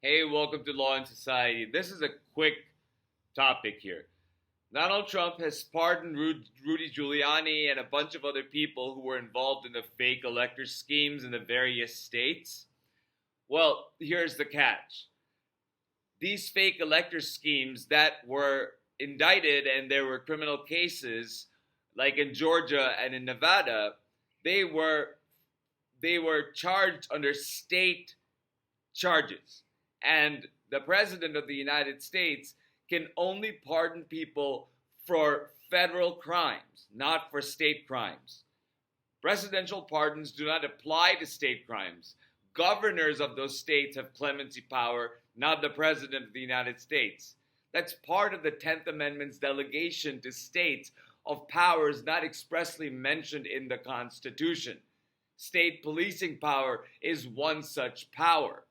Hey, welcome to Law and Society. This is a quick topic here. Donald Trump has pardoned Rudy Giuliani and a bunch of other people who were involved in the fake elector schemes in the various states. Well, here's the catch. These fake elector schemes that were indicted and there were criminal cases, like in Georgia and in Nevada, they were they were charged under state charges. And the President of the United States can only pardon people for federal crimes, not for state crimes. Presidential pardons do not apply to state crimes. Governors of those states have clemency power, not the President of the United States. That's part of the 10th Amendment's delegation to states of powers not expressly mentioned in the Constitution. State policing power is one such power.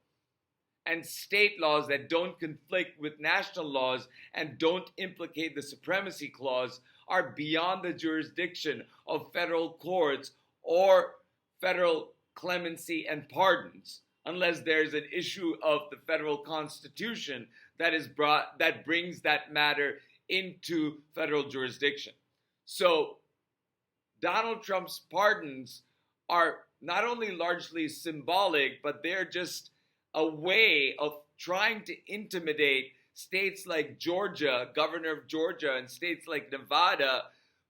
And state laws that don't conflict with national laws and don't implicate the supremacy clause are beyond the jurisdiction of federal courts or federal clemency and pardons, unless there's an issue of the federal constitution that brings that matter into federal jurisdiction. So Donald Trump's pardons are not only largely symbolic, but they're just a way of trying to intimidate states like Georgia, governor of Georgia, and states like Nevada,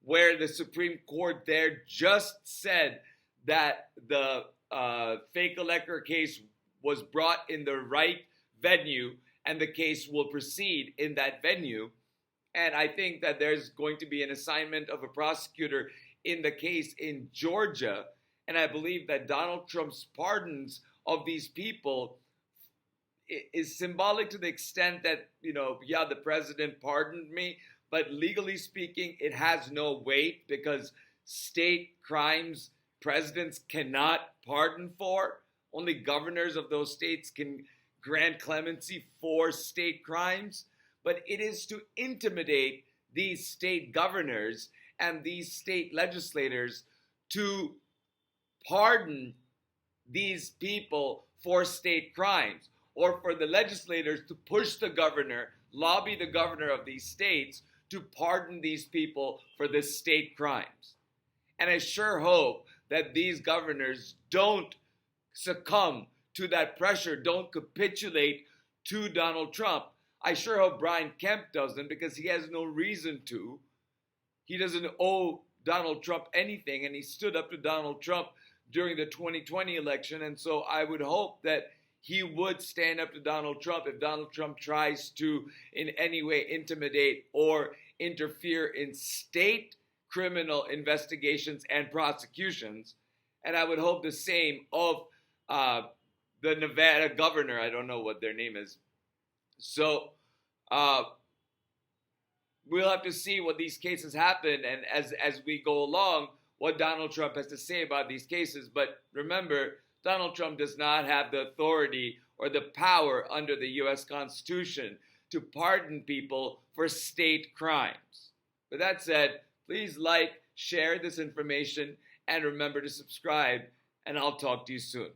where the Supreme Court there just said that the fake elector case was brought in the right venue and the case will proceed in that venue. And I think that there's going to be an assignment of a prosecutor in the case in Georgia. And I believe that Donald Trump's pardons of these people is symbolic to the extent that, the president pardoned me, but legally speaking, it has no weight because state crimes presidents cannot pardon for. Only governors of those states can grant clemency for state crimes. But it is to intimidate these state governors and these state legislators to pardon these people for state crimes, or for the legislators to push the governor, lobby the governor of these states to pardon these people for the state crimes. And I sure hope that these governors don't succumb to that pressure, don't capitulate to Donald Trump. I sure hope Brian Kemp doesn't, because he has no reason to. He doesn't owe Donald Trump anything, and he stood up to Donald Trump during the 2020 election. And so I would hope that he would stand up to Donald Trump if Donald Trump tries to in any way intimidate or interfere in state criminal investigations and prosecutions. And I would hope the same of the Nevada governor. I don't know what their name is. So we'll have to see what these cases happen, and as we go along, what Donald Trump has to say about these cases. But remember, Donald Trump does not have the authority or the power under the U.S. Constitution to pardon people for state crimes. With that said, please like, share this information, and remember to subscribe, and I'll talk to you soon.